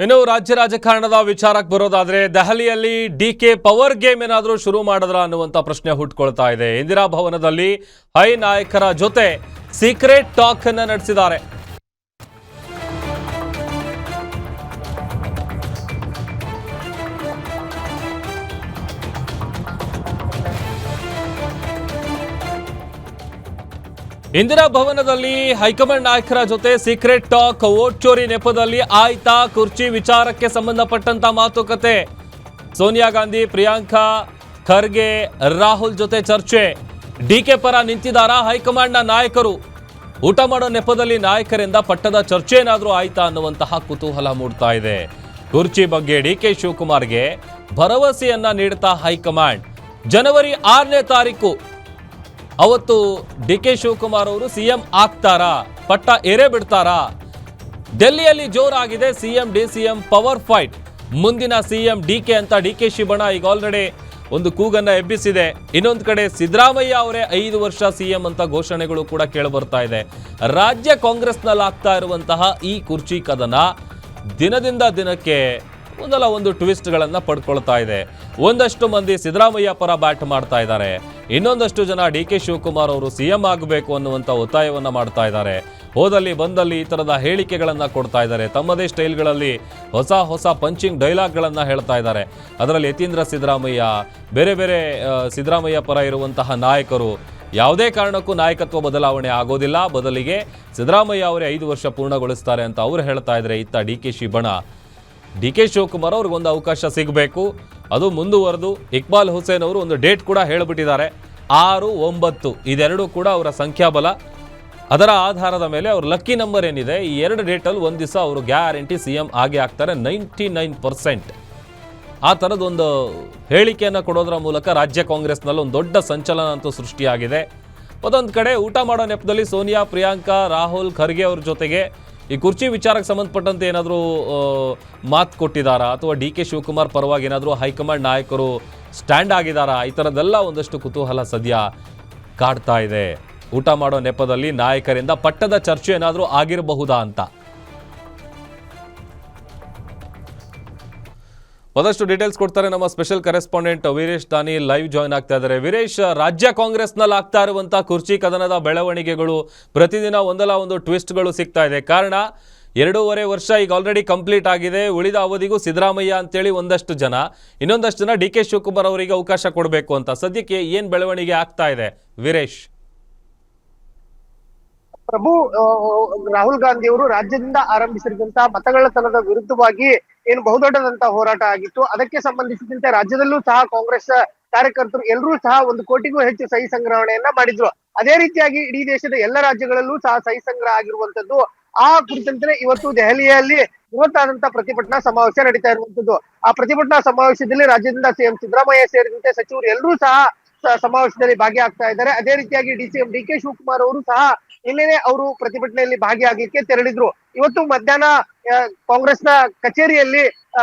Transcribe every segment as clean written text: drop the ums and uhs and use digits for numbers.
ಇನ್ನು ರಾಜ್ಯ ರಾಜಕಾರಣದ ವಿಚಾರಕ್ಕೆ ಬರೋದಾದ್ರೆ ದೆಹಲಿಯಲ್ಲಿ ಡಿಕೆ ಪವರ್ ಗೇಮ್ ಏನಾದರೂ ಶುರು ಮಾಡಿದ್ರ ಅನ್ನುವಂತ ಪ್ರಶ್ನೆ ಹುಟ್ಟುಕೊಳ್ತಾ ಇದೆ. ಇಂದಿರಾ ಭವನದಲ್ಲಿ ಹೈ ನಾಯಕರ ಜೊತೆ ಸೀಕ್ರೆಟ್ ಟಾಕ್ ಅನ್ನು ನಡೆಸಿದ್ದಾರೆ. ಇಂದಿರಾ ಭವನದಲ್ಲಿ ಹೈಕಮಾಂಡ್ ನಾಯಕರ ಜೊತೆ ಸೀಕ್ರೆಟ್ ಟಾಕ್, ವೋಟ್ ಚೋರಿ ನೆಪದಲ್ಲಿ ಆಯ್ತಾ ಕುರ್ಚಿ ವಿಚಾರಕ್ಕೆ ಸಂಬಂಧಪಟ್ಟಂತ ಮಾತುಕತೆ. ಸೋನಿಯಾ ಗಾಂಧಿ, ಪ್ರಿಯಾಂಕಾ ಖರ್ಗೆ, ರಾಹುಲ್ ಜೊತೆ ಚರ್ಚೆ. ಡಿಕೆ ಪರ ನಿಂತಿದ್ದಾರಾ ಹೈಕಮಾಂಡ್ನ ನಾಯಕರು? ಊಟ ಮಾಡೋ ನೆಪದಲ್ಲಿ ನಾಯಕರಿಂದ ಪಟ್ಟದ ಚರ್ಚೆ ಏನಾದರೂ ಆಯ್ತಾ ಅನ್ನುವಂತಹ ಕುತೂಹಲ ಮೂಡ್ತಾ ಇದೆ. ಕುರ್ಚಿ ಬಗ್ಗೆ ಡಿಕೆ ಶಿವಕುಮಾರ್ಗೆ ಭರವಸೆಯನ್ನ ನೀಡುತ್ತಾ ಹೈಕಮಾಂಡ್. ಜನವರಿ 6ನೇ ತಾರೀಕು ಅವತ್ತು ಡಿಕೆ ಶಿವಕುಮಾರ್ ಅವರು ಸಿಎಂ ಆಗ್ತಾರಾ, ಪಟ್ಟ ಏರೇ ಬಿಡ್ತಾರಾ? ಡೆಲ್ಲಿಯಲ್ಲಿ ಜೋರಾಗಿದೆ ಸಿಎಂ ಡಿಸಿಎಂ ಪವರ್ ಫೈಟ್. ಮುಂದಿನ ಸಿಎಂ ಡಿಕೆ ಅಂತ ಡಿಕೆ ಶಿವಣ್ಣ ಈಗ ಆಲ್ರೆಡಿ ಒಂದು ಕೂಗನ್ನ ಎಬ್ಬಿಸಿದೆ. ಇನ್ನೊಂದು ಕಡೆ ಸಿದ್ದರಾಮಯ್ಯ ಅವರೇ 5 ವರ್ಷ ಸಿಎಂ ಅಂತ ಘೋಷಣೆಗಳು ಕೂಡ ಕೇಳಿಬರ್ತಾ ಇದೆ. ರಾಜ್ಯ ಕಾಂಗ್ರೆಸ್ನಲ್ಲಿ ಆಗ್ತಾ ಇರುವಂತಹ ಈ ಕುರ್ಚಿ ಕದನ ದಿನದಿಂದ ದಿನಕ್ಕೆ ಒಂದಲ್ಲ ಒಂದು ಟ್ವಿಸ್ಟ್ಗಳನ್ನ ಪಡ್ಕೊಳ್ತಾ ಇದೆ. ಒಂದಷ್ಟು ಮಂದಿ ಸಿದ್ದರಾಮಯ್ಯ ಪರ ಬ್ಯಾಟ್ ಮಾಡ್ತಾ ಇದ್ದಾರೆ, ಇನ್ನೊಂದಷ್ಟು ಜನ ಡಿಕೆ ಶಿವಕುಮಾರ್ ಅವರು ಸಿಎಂ ಆಗಬೇಕು ಅನ್ನುವಂಥ ಒತ್ತಾಯವನ್ನ ಮಾಡ್ತಾ ಇದ್ದಾರೆ. ಹೋದಲ್ಲಿ ಬಂದಲ್ಲಿ ಈ ಥರದ ಹೇಳಿಕೆಗಳನ್ನ ಕೊಡ್ತಾ ಇದ್ದಾರೆ. ತಮ್ಮದೇ ಸ್ಟೈಲ್ಗಳಲ್ಲಿ ಹೊಸ ಹೊಸ ಪಂಚಿಂಗ್ ಡೈಲಾಗ್ಗಳನ್ನ ಹೇಳ್ತಾ ಇದ್ದಾರೆ. ಅದರಲ್ಲಿ ಯತೀಂದ್ರ ಸಿದ್ದರಾಮಯ್ಯ, ಬೇರೆ ಬೇರೆ ಸಿದ್ದರಾಮಯ್ಯ ಪರ ಇರುವಂತಹ ನಾಯಕರು ಯಾವುದೇ ಕಾರಣಕ್ಕೂ ನಾಯಕತ್ವ ಬದಲಾವಣೆ ಆಗೋದಿಲ್ಲ, ಬದಲಿಗೆ ಸಿದ್ದರಾಮಯ್ಯ ಅವರೇ 5 ವರ್ಷ ಪೂರ್ಣಗೊಳಿಸ್ತಾರೆ ಅಂತ ಅವರು ಹೇಳ್ತಾ ಇದ್ದಾರೆ. ಇತ್ತ ಡಿಕೆ ಶಿವಕುಮಾರ್ ಅವ್ರಿಗೊಂದು ಅವಕಾಶ ಸಿಗಬೇಕು, ಅದು ಮುಂದುವರೆದು ಇಕ್ಬಾಲ್ ಹುಸೇನ್ ಅವರು ಒಂದು ಡೇಟ್ ಕೂಡ ಹೇಳಿಬಿಟ್ಟಿದ್ದಾರೆ. 6, 9 ಇದೆರಡೂ ಕೂಡ ಅವರ ಸಂಖ್ಯಾಬಲ. ಅದರ ಆಧಾರದ ಮೇಲೆ ಅವ್ರ ಲಕ್ಕಿ ನಂಬರ್ ಏನಿದೆ, ಈ 2 ಡೇಟಲ್ಲಿ ಒಂದು ದಿವಸ ಅವರು ಗ್ಯಾರಂಟಿ ಸಿಎಂ ಆಗೇ ಆಗ್ತಾರೆ 99%. ಆ ಥರದೊಂದು ಹೇಳಿಕೆಯನ್ನು ಕೊಡೋದ್ರ ಮೂಲಕ ರಾಜ್ಯ ಕಾಂಗ್ರೆಸ್ನಲ್ಲಿ ಒಂದು ದೊಡ್ಡ ಸಂಚಲನ ಅಂತೂ ಸೃಷ್ಟಿಯಾಗಿದೆ. ಮತ್ತೊಂದು ಕಡೆ ಊಟ ಮಾಡೋ ನೆಪದಲ್ಲಿ ಸೋನಿಯಾ, ಪ್ರಿಯಾಂಕಾ, ರಾಹುಲ್ ಖರ್ಗೆ ಅವ್ರ ಜೊತೆಗೆ ಈ ಕುರ್ಚಿ ವಿಚಾರಕ್ಕೆ ಸಂಬಂಧಪಟ್ಟಂತೆ ಏನಾದರೂ ಮಾತು ಕೊಟ್ಟಿದ್ದಾರಾ, ಅಥವಾ ಡಿಕೆ ಶಿವಕುಮಾರ್ ಪರವಾಗಿ ಏನಾದರೂ ಹೈಕಮಾಂಡ್ ನಾಯಕರು ಸ್ಟ್ಯಾಂಡ್ ಆಗಿದ್ದಾರಾ? ಈ ಥರದ್ದೆಲ್ಲ ಒಂದಷ್ಟು ಕುತೂಹಲ ಸದ್ಯ ಕಾಡ್ತಾ ಇದೆ. ಊಟ ಮಾಡೋ ನೆಪದಲ್ಲಿ ನಾಯಕರಿಂದ ಪಟ್ಟದ ಚರ್ಚೆ ಏನಾದರೂ ಆಗಿರಬಹುದಾ ಅಂತ. ಮತ್ತಷ್ಟು ಡೀಟೇಲ್ಸ್ ಕೊಡ್ತಾರೆ ನಮ್ಮ ಸ್ಪೆಷಲ್ ಕರೆಸ್ಪಾಂಡೆಂಟ್ ವೀರೇಶ್ ದಾನಿ, ಲೈವ್ ಜಾಯ್ನ್ ಆಗ್ತಾ ಇದ್ದಾರೆ. ವೀರೇಶ್, ರಾಜ್ಯ ಕಾಂಗ್ರೆಸ್ನಲ್ಲಿ ಆಗ್ತಾ ಇರುವಂತಹ ಕುರ್ಚಿ ಕದನದ ಬೆಳವಣಿಗೆಗಳು ಪ್ರತಿದಿನ ಒಂದಲ್ಲ ಒಂದು ಟ್ವಿಸ್ಟ್ಗಳು ಸಿಗ್ತಾ ಇದೆ. ಕಾರಣ 2.5 ವರ್ಷ ಈಗ ಆಲ್ರೆಡಿ ಕಂಪ್ಲೀಟ್ ಆಗಿದೆ. ಉಳಿದ ಅವಧಿಗೂ ಸಿದ್ದರಾಮಯ್ಯ ಅಂತೇಳಿ ಒಂದಷ್ಟು ಜನ, ಇನ್ನೊಂದಷ್ಟು ಜನ ಡಿಕೆ ಶಿವಕುಮಾರ್ ಅವರಿಗೆ ಅವಕಾಶ ಕೊಡಬೇಕು ಅಂತ. ಸದ್ಯಕ್ಕೆ ಏನ್ ಬೆಳವಣಿಗೆ ಆಗ್ತಾ ಇದೆ ವೀರೇಶ್? ಪ್ರಭು, ರಾಹುಲ್ ಗಾಂಧಿ ಅವರು ರಾಜ್ಯದಿಂದ ಆರಂಭಿಸಿರುವಂತಹ ಮತಗಳ್ಳತನದ ವಿರುದ್ಧವಾಗಿ ಏನು ಬಹುದೊಡ್ಡದಂತಹ ಹೋರಾಟ ಆಗಿತ್ತು. ಅದಕ್ಕೆ ಸಂಬಂಧಿಸಿದಂತೆ ರಾಜ್ಯದಲ್ಲೂ ಸಹ ಕಾಂಗ್ರೆಸ್ ಕಾರ್ಯಕರ್ತರು ಎಲ್ಲರೂ ಸಹ 1 ಕೋಟಿಗೂ ಹೆಚ್ಚು ಸಹಿ ಸಂಗ್ರಹಣೆಯನ್ನ ಮಾಡಿದ್ರು. ಅದೇ ರೀತಿಯಾಗಿ ಇಡೀ ದೇಶದ ಎಲ್ಲ ರಾಜ್ಯಗಳಲ್ಲೂ ಸಹ ಸಹಿ ಸಂಗ್ರಹ ಆಗಿರುವಂತದ್ದು. ಆ ಕುರಿತಂತೆ ಇವತ್ತು ದೆಹಲಿಯಲ್ಲಿ ಬೃಹತ್ತಾದಂತಹ ಪ್ರತಿಭಟನಾ ಸಮಾವೇಶ ನಡೀತಾ ಇರುವಂತದ್ದು. ಆ ಪ್ರತಿಭಟನಾ ಸಮಾವೇಶದಲ್ಲಿ ರಾಜ್ಯದಿಂದ ಸಿಎಂ ಸಿದ್ದರಾಮಯ್ಯ ಸೇರಿದಂತೆ ಸಚಿವರು ಎಲ್ಲರೂ ಸಹ ಸಮಾವೇಶದಲ್ಲಿ ಭಾಗಿಯಾಗ್ತಾ ಇದ್ದಾರೆ. ಅದೇ ರೀತಿಯಾಗಿ ಸಿಎಂ ಡಿಕೆ ಶಿವಕುಮಾರ್ ಅವರು ಸಹ ನಿನ್ನೆನೆ ಅವರು ಪ್ರತಿಭಟನೆಯಲ್ಲಿ ಭಾಗಿಯಾಗಲಿಕ್ಕೆ ತೆರಳಿದ್ರು. ಇವತ್ತು ಮಧ್ಯಾಹ್ನ ಕಾಂಗ್ರೆಸ್ನ ಕಚೇರಿಯಲ್ಲಿ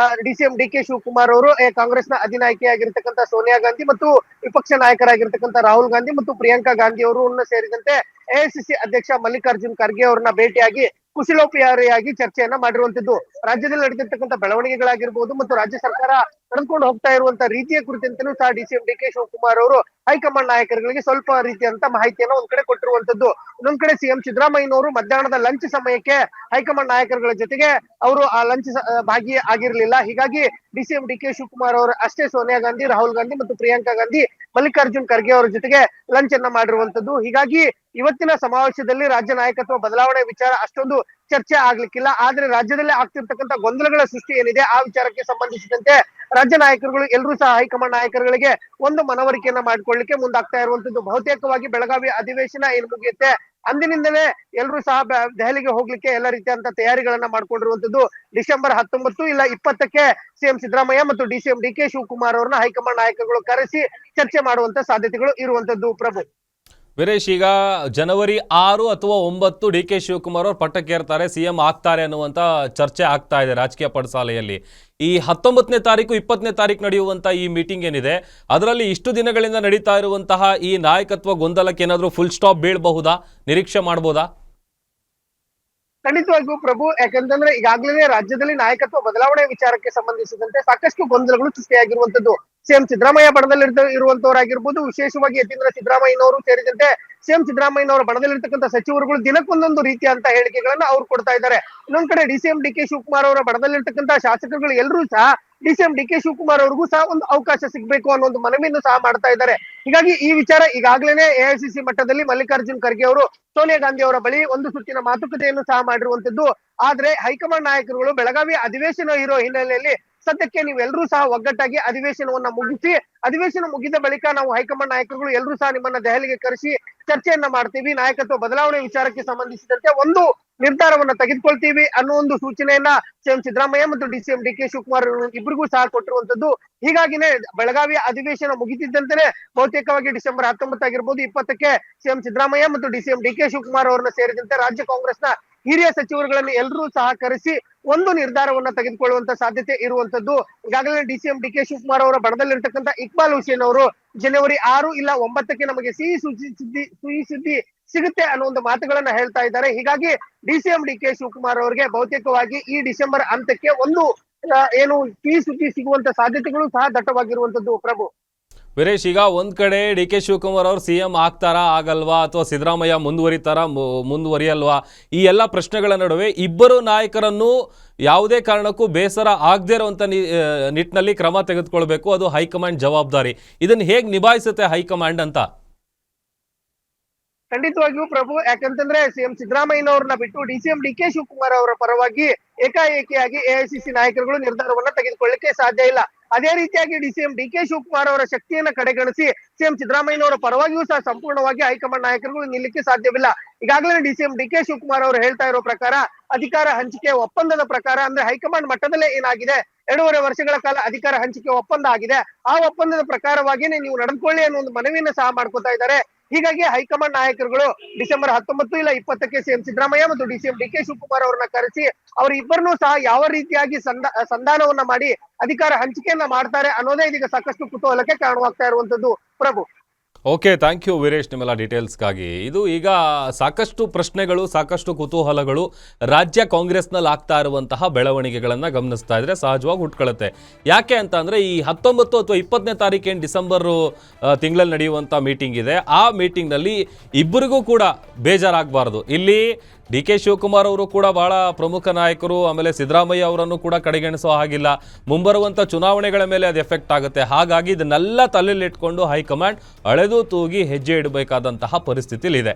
ಸಿಎಂ ಡಿಕೆ ಶಿವಕುಮಾರ್ ಅವರು ಕಾಂಗ್ರೆಸ್ನ ಅಧಿನಾಯಕಿಯಾಗಿರ್ತಕ್ಕಂಥ ಸೋನಿಯಾ ಗಾಂಧಿ ಮತ್ತು ವಿಪಕ್ಷ ನಾಯಕರಾಗಿರ್ತಕ್ಕಂಥ ರಾಹುಲ್ ಗಾಂಧಿ ಮತ್ತು ಪ್ರಿಯಾಂಕಾ ಗಾಂಧಿ ಅವರನ್ನ ಸೇರಿದಂತೆ ಎಐಸಿಸಿ ಅಧ್ಯಕ್ಷ ಮಲ್ಲಿಕಾರ್ಜುನ್ ಖರ್ಗೆ ಅವರನ್ನ ಭೇಟಿಯಾಗಿ ಕುಶಲೋಪಚಾರಿಯಾಗಿ ಚರ್ಚೆಯನ್ನ ಮಾಡಿರುವಂತದ್ದು. ರಾಜ್ಯದಲ್ಲಿ ನಡೆದಿರ್ತಕ್ಕಂಥ ಬೆಳವಣಿಗೆಗಳಾಗಿರ್ಬಹುದು ಮತ್ತು ರಾಜ್ಯ ಸರ್ಕಾರ ನಡೆದುಕೊಂಡು ಹೋಗ್ತಾ ಇರುವಂತಹ ರೀತಿಯ ಕುರಿತಂತೆನೂ ಸಹ ಸಿಎಂ ಡಿಕೆ ಶಿವಕುಮಾರ್ ಅವರು ಹೈಕಮಾಂಡ್ ನಾಯಕರುಗಳಿಗೆ ಸ್ವಲ್ಪ ರೀತಿಯಂತ ಮಾಹಿತಿಯನ್ನ ಒಂದ್ ಕಡೆ ಕೊಟ್ಟಿರುವಂತದ್ದು. ಇನ್ನೊಂದ್ ಕಡೆ ಸಿಎಂ ಸಿದ್ದರಾಮಯ್ಯನವರು ಮಧ್ಯಾಹ್ನದ ಲಂಚ್ ಸಮಯಕ್ಕೆ ಹೈಕಮಾಂಡ್ ನಾಯಕರುಗಳ ಜೊತೆಗೆ ಅವರು ಆ ಲಂಚ್ ಭಾಗಿ ಆಗಿರ್ಲಿಲ್ಲ. ಹೀಗಾಗಿ ಸಿಎಂ ಡಿಕೆ ಶಿವಕುಮಾರ್ ಅವರು ಅಷ್ಟೇ ಸೋನಿಯಾ ಗಾಂಧಿ, ರಾಹುಲ್ ಗಾಂಧಿ ಮತ್ತು ಪ್ರಿಯಾಂಕಾ ಗಾಂಧಿ, ಮಲ್ಲಿಕಾರ್ಜುನ್ ಖರ್ಗೆ ಅವರ ಜೊತೆಗೆ ಲಂಚ್ ಅನ್ನ ಮಾಡಿರುವಂತದ್ದು. ಹೀಗಾಗಿ ಇವತ್ತಿನ ಸಮಾವೇಶದಲ್ಲಿ ರಾಜ್ಯ ನಾಯಕತ್ವ ಬದಲಾವಣೆ ವಿಚಾರ ಅಷ್ಟೊಂದು ಚರ್ಚೆ ಆಗ್ಲಿಕ್ಕಿಲ್ಲ. ಆದ್ರೆ ರಾಜ್ಯದಲ್ಲಿ ಆಗ್ತಿರ್ತಕ್ಕಂಥ ಗೊಂದಲಗಳ ಸೃಷ್ಟಿ ಏನಿದೆ ಆ ವಿಚಾರಕ್ಕೆ ಸಂಬಂಧಿಸಿದಂತೆ ರಾಜ್ಯ ನಾಯಕರುಗಳು ಎಲ್ಲರೂ ಸಹ ಹೈಕಮಾಂಡ್ ನಾಯಕರುಗಳಿಗೆ ಒಂದು ಮನವರಿಕೆಯನ್ನ ಮಾಡಿಕೊಳ್ಳಿಕ್ಕೆ ಮುಂದಾಗ್ತಾ ಇರುವಂತದ್ದು. ಬಹುತೇಕವಾಗಿ ಬೆಳಗಾವಿ ಅಧಿವೇಶನ ಏನ್ ಮುಗಿಯುತ್ತೆ ಅಂದಿನಿಂದಲೇ ಎಲ್ಲರೂ ಸಹ ದೆಹಲಿಗೆ ಹೋಗ್ಲಿಕ್ಕೆ ಎಲ್ಲ ರೀತಿಯಂತ ತಯಾರಿಗಳನ್ನ ಮಾಡ್ಕೊಂಡಿರುವಂತದ್ದು. ಡಿಸೆಂಬರ್ 19 ಇಲ್ಲ 20ಕ್ಕೆ ಸಿಎಂ ಸಿದ್ದರಾಮಯ್ಯ ಮತ್ತು ಸಿಎಂ ಡಿಕೆ ಶಿವಕುಮಾರ್ ಅವರನ್ನ ಹೈಕಮಾಂಡ್ ನಾಯಕರುಗಳು ಕರೆಸಿ ಚರ್ಚೆ ಮಾಡುವಂತ ಸಾಧ್ಯತೆಗಳು ಇರುವಂತದ್ದು. ಪ್ರಭು, ವೀರೇಶ್, ಈಗ ಜನವರಿ 6 ಅಥವಾ 9 ಡಿಕೆ ಶಿವಕುಮಾರ್ ಅವರು ಪಟ್ಟಕ್ಕೇರ್ತಾರೆ, ಸಿಎಂ ಆಗ್ತಾರೆ ಅನ್ನುವಂಥ ಚರ್ಚೆ ಆಗ್ತಾ ಇದೆ ರಾಜಕೀಯ ಪಡಸಾಲೆಯಲ್ಲಿ. ಈ 19ನೇ ತಾರೀಕು 20ನೇ ತಾರೀಕು ನಡೆಯುವಂಥ ಈ ಮೀಟಿಂಗ್ ಏನಿದೆ, ಅದರಲ್ಲಿ ಇಷ್ಟು ದಿನಗಳಿಂದ ನಡೀತಾ ಇರುವಂತಹ ಈ ನಾಯಕತ್ವ ಗೊಂದಲಕ್ಕೆ ಏನಾದರೂ ಫುಲ್ ಸ್ಟಾಪ್ ಬೀಳಬಹುದಾ, ನಿರೀಕ್ಷೆ ಮಾಡ್ಬೋದಾ? ಖಂಡಿತವಾಗಿಯೂ ಪ್ರಭು, ಯಾಕಂತಂದ್ರೆ ಈಗಾಗಲೇ ರಾಜ್ಯದಲ್ಲಿ ನಾಯಕತ್ವ ಬದಲಾವಣೆ ವಿಚಾರಕ್ಕೆ ಸಂಬಂಧಿಸಿದಂತೆ ಸಾಕಷ್ಟು ಗೊಂದಲಗಳು ಸೃಷ್ಟಿಯಾಗಿರುವಂತದ್ದು. ಸಿಎಂ ಸಿದ್ದರಾಮಯ್ಯ ಬಣದಲ್ಲಿ ಇರುವಂತವರಾಗಿರ್ಬೋದು, ವಿಶೇಷವಾಗಿ ಯತೀಂದ್ರ ಸಿದ್ದರಾಮಯ್ಯನವರು ಸೇರಿದಂತೆ ಸಿಎಂ ಸಿದ್ದರಾಮಯ್ಯನವರ ಬಣದಲ್ಲಿರ್ತಕ್ಕಂಥ ಸಚಿವರುಗಳು ದಿನಕ್ಕೊಂದೊಂದು ರೀತಿಯಂತ ಹೇಳಿಕೆಗಳನ್ನ ಅವ್ರು ಕೊಡ್ತಾ ಇದ್ದಾರೆ. ಇನ್ನೊಂದ್ ಕಡೆ ಡಿಸಿಎಂ ಡಿ ಕೆ ಶಿವಕುಮಾರ್ ಅವರ ಬಣದಲ್ಲಿರ್ತಕ್ಕಂಥ ಶಾಸಕರುಗಳು ಎಲ್ಲರೂ ಸಹ ಡಿಸಿಎಂ ಡಿ ಕೆ ಶಿವಕುಮಾರ್ ಅವ್ರಿಗೂ ಸಹ ಒಂದು ಅವಕಾಶ ಸಿಗ್ಬೇಕು ಅನ್ನೋ ಒಂದು ಮನವಿಯನ್ನು ಸಹ ಮಾಡ್ತಾ ಇದ್ದಾರೆ. ಹೀಗಾಗಿ ಈ ವಿಚಾರ ಈಗಾಗಲೇ ಎಐಸಿಸಿ ಮಟ್ಟದಲ್ಲಿ ಮಲ್ಲಿಕಾರ್ಜುನ್ ಖರ್ಗೆ ಅವರು ಸೋನಿಯಾ ಗಾಂಧಿ ಅವರ ಬಳಿ ಒಂದು ಸುತ್ತಿನ ಮಾತುಕತೆಯನ್ನು ಸಹ ಮಾಡಿರುವಂತದ್ದು. ಆದ್ರೆ ಹೈಕಮಾಂಡ್ ನಾಯಕರುಗಳು ಬೆಳಗಾವಿ ಅಧಿವೇಶನ ಇರೋ ಹಿನ್ನೆಲೆಯಲ್ಲಿ ಸದ್ಯಕ್ಕೆ ನೀವೆಲ್ಲರೂ ಸಹ ಒಗ್ಗಟ್ಟಾಗಿ ಅಧಿವೇಶನವನ್ನ ಮುಗಿಸಿ, ಅಧಿವೇಶನ ಮುಗಿದ ಬಳಿಕ ನಾವು ಹೈಕಮಾಂಡ್ ನಾಯಕರುಗಳು ಎಲ್ಲರೂ ಸಹ ನಿಮ್ಮನ್ನ ದೆಹಲಿಗೆ ಕರೆಸಿ ಚರ್ಚೆಯನ್ನ ಮಾಡ್ತೀವಿ, ನಾಯಕತ್ವ ಬದಲಾವಣೆ ವಿಚಾರಕ್ಕೆ ಸಂಬಂಧಿಸಿದಂತೆ ಒಂದು ನಿರ್ಧಾರವನ್ನ ತೆಗೆದುಕೊಳ್ತೀವಿ ಅನ್ನೋ ಒಂದು ಸೂಚನೆಯನ್ನ ಸಿಎಂ ಸಿದ್ದರಾಮಯ್ಯ ಮತ್ತು ಡಿಸಿಎಂ ಡಿ ಕೆ ಶಿವಕುಮಾರ್ ಇಬ್ಬರಿಗೂ ಸಹ ಕೊಟ್ಟಿರುವಂತದ್ದು. ಹೀಗಾಗಿನೇ ಬೆಳಗಾವಿ ಅಧಿವೇಶನ ಮುಗಿತಿದ್ದಂತೆಯೇ ಬಹುತೇಕವಾಗಿ ಡಿಸೆಂಬರ್ 19 ಆಗಿರ್ಬೋದು 20ಕ್ಕೆ ಸಿಎಂ ಸಿದ್ದರಾಮಯ್ಯ ಮತ್ತು ಡಿಸಿಎಂ ಡಿ ಕೆ ಶಿವಕುಮಾರ್ ಅವರನ್ನ ಸೇರಿದಂತೆ ರಾಜ್ಯ ಕಾಂಗ್ರೆಸ್ನ ಹಿರಿಯ ಸಚಿವರುಗಳನ್ನು ಎಲ್ಲರೂ ಸಹ ಕರೆಸಿ ಒಂದು ನಿರ್ಧಾರವನ್ನ ತೆಗೆದುಕೊಳ್ಳುವಂತ ಸಾಧ್ಯತೆ ಇರುವಂತದ್ದು. ಈಗಾಗಲೇ ಡಿಸಿಎಂ ಡಿ ಕೆ ಶಿವಕುಮಾರ್ ಅವರ ಬಣದಲ್ಲಿರ್ತಕ್ಕಂಥ ಇಕ್ಬಾಲ್ ಹುಸೇನ್ ಅವರು ಜನವರಿ 6 ಇಲ್ಲ 9ಕ್ಕೆ ನಮಗೆ ಸಿಹಿ ಸುದ್ದಿ ಸಿಗುತ್ತೆ ಅನ್ನೋ ಒಂದು ಮಾತುಗಳನ್ನ ಹೇಳ್ತಾ ಇದ್ದಾರೆ. ಹೀಗಾಗಿ ಡಿಸಿಎಂ ಡಿ ಕೆ ಶಿವಕುಮಾರ್ ಅವರಿಗೆ ಬಹುತೇಕವಾಗಿ ಈ ಡಿಸೆಂಬರ್ ಅಂತಕ್ಕೆ ಒಂದು ಏನು ಸಿಹಿ ಸುದ್ದಿ ಸಿಗುವಂತ ಸಾಧ್ಯತೆಗಳು ಸಹ ದಟ್ಟವಾಗಿರುವಂತದ್ದು. ಪ್ರಭು, ವೀರೇಶ್, ಈಗ ಒಂದ್ ಕಡೆ ಡಿ ಕೆ ಶಿವಕುಮಾರ್ ಅವರು ಸಿಎಂ ಆಗ್ತಾರಾ ಆಗಲ್ವಾ, ಅಥವಾ ಸಿದ್ದರಾಮಯ್ಯ ಮುಂದುವರಿಯಲ್ವಾ, ಈ ಎಲ್ಲ ಪ್ರಶ್ನೆಗಳ ನಡುವೆ ಇಬ್ಬರು ನಾಯಕರನ್ನು ಯಾವುದೇ ಕಾರಣಕ್ಕೂ ಬೇಸರ ಆಗದೇ ಇರುವಂತ ನಿಟ್ಟಿನಲ್ಲಿ ಕ್ರಮ ತೆಗೆದುಕೊಳ್ಬೇಕು, ಅದು ಹೈಕಮಾಂಡ್ ಜವಾಬ್ದಾರಿ. ಇದನ್ನು ಹೇಗೆ ನಿಭಾಯಿಸುತ್ತೆ ಹೈಕಮಾಂಡ್ ಅಂತ? ಖಂಡಿತವಾಗಿಯೂ ಪ್ರಭು, ಯಾಕಂತಂದ್ರೆ ಸಿಎಂ ಸಿದ್ದರಾಮಯ್ಯನವ್ರನ್ನ ಬಿಟ್ಟು ಡಿಸಿಎಂ ಡಿ ಕೆ ಶಿವಕುಮಾರ್ ಅವರ ಪರವಾಗಿ ಏಕಾಏಕಿಯಾಗಿ ಎಐಸಿಸಿ ನಾಯಕರುಗಳು ನಿರ್ಧಾರವನ್ನ ತೆಗೆದುಕೊಳ್ಳಲಿಕ್ಕೆ ಸಾಧ್ಯ ಇಲ್ಲ. ಅದೇ ರೀತಿಯಾಗಿ ಡಿಸಿಎಂ ಡಿ ಕೆ ಶಿವಕುಮಾರ್ ಅವರ ಶಕ್ತಿಯನ್ನ ಕಡೆಗಣಿಸಿ ಸಿಎಂ ಸಿದ್ದರಾಮಯ್ಯನವರ ಪರವಾಗಿಯೂ ಸಹ ಸಂಪೂರ್ಣವಾಗಿ ಹೈಕಮಾಂಡ್ ನಾಯಕರುಗಳು ನಿಲ್ಲಕ್ಕೆ ಸಾಧ್ಯವಿಲ್ಲ. ಈಗಾಗಲೇ ಡಿಸಿಎಂ ಡಿ ಕೆ ಶಿವಕುಮಾರ್ ಅವರು ಹೇಳ್ತಾ ಇರೋ ಪ್ರಕಾರ ಅಧಿಕಾರ ಹಂಚಿಕೆ ಒಪ್ಪಂದದ ಪ್ರಕಾರ, ಅಂದ್ರೆ ಹೈಕಮಾಂಡ್ ಮಟ್ಟದಲ್ಲೇ ಏನಾಗಿದೆ 2.5 ವರ್ಷಗಳ ಕಾಲ ಅಧಿಕಾರ ಹಂಚಿಕೆ ಒಪ್ಪಂದ ಆಗಿದೆ, ಆ ಒಪ್ಪಂದದ ಪ್ರಕಾರವಾಗಿನೇ ನೀವು ನಡೆದುಕೊಳ್ಳಿ ಅನ್ನೋ ಒಂದು ಮನವಿಯನ್ನು ಸಹ ಮಾಡ್ಕೊತಾ ಇದ್ದಾರೆ. ಹೀಗಾಗಿ ಹೈಕಮಾಂಡ್ ನಾಯಕರುಗಳು ಡಿಸೆಂಬರ್ 19 ಇಲ್ಲ 20ಕ್ಕೆ ಸಿಎಂ ಸಿದ್ದರಾಮಯ್ಯ ಮತ್ತು ಡಿಸಿಎಂ ಡಿ ಕೆ ಶಿವಕುಮಾರ್ ಅವರನ್ನ ಕರೆಸಿ ಅವರಿಬ್ಬರನ್ನೂ ಸಹ ಯಾವ ರೀತಿಯಾಗಿ ಸಂಧಾನವನ್ನ ಮಾಡಿ ಅಧಿಕಾರ ಹಂಚಿಕೆಯನ್ನ ಮಾಡ್ತಾರೆ ಅನ್ನೋದೇ ಇದೀಗ ಸಾಕಷ್ಟು ಕುತೂಹಲಕ್ಕೆ ಕಾರಣವಾಗ್ತಾ ಇರುವಂತದ್ದು. ಪ್ರಭು, ಓಕೆ, ಥ್ಯಾಂಕ್ ಯು ವೀರೇಶ್ ನಿಮ್ಮೆಲ್ಲ ಡೀಟೇಲ್ಸ್ಗಾಗಿ. ಇದು ಈಗ ಸಾಕಷ್ಟು ಪ್ರಶ್ನೆಗಳು, ಸಾಕಷ್ಟು ಕುತೂಹಲಗಳು ರಾಜ್ಯ ಕಾಂಗ್ರೆಸ್ನಲ್ಲಿ ಆಗ್ತಾ ಇರುವಂತಹ ಬೆಳವಣಿಗೆಗಳನ್ನು ಗಮನಿಸ್ತಾ ಇದ್ರೆ ಸಹಜವಾಗಿ ಹುಟ್ಕೊಳ್ಳುತ್ತೆ. ಯಾಕೆ ಅಂತ ಅಂದರೆ ಈ 19 ಅಥವಾ 20ನೇ ತಾರೀಕೇನು ಡಿಸೆಂಬರು ತಿಂಗಳಲ್ಲಿ ನಡೆಯುವಂಥ ಮೀಟಿಂಗ್ ಇದೆ, ಆ ಮೀಟಿಂಗ್ನಲ್ಲಿ ಇಬ್ಬರಿಗೂ ಕೂಡ ಬೇಜಾರಾಗಬಾರ್ದು. ಇಲ್ಲಿ ಡಿ ಕೆ ಶಿವಕುಮಾರ್ ಅವರು ಕೂಡ ಬಹಳ ಪ್ರಮುಖ ನಾಯಕರು, ಆಮೇಲೆ ಸಿದ್ದರಾಮಯ್ಯ ಅವರನ್ನು ಕೂಡ ಕಡೆಗಣಿಸೋ ಹಾಗಿಲ್ಲ, ಮುಂಬರುವಂಥ ಚುನಾವಣೆಗಳ ಮೇಲೆ ಅದು ಎಫೆಕ್ಟ್ ಆಗುತ್ತೆ. ಹಾಗಾಗಿ ಇದನ್ನೆಲ್ಲ ತಲೆಯಲ್ಲಿಟ್ಕೊಂಡು ಹೈಕಮಾಂಡ್ ಅಳೆದು ತೂಗಿ ಹೆಜ್ಜೆ ಇಡಬೇಕಾದಂತಹ ಪರಿಸ್ಥಿತಿಲಿದೆ.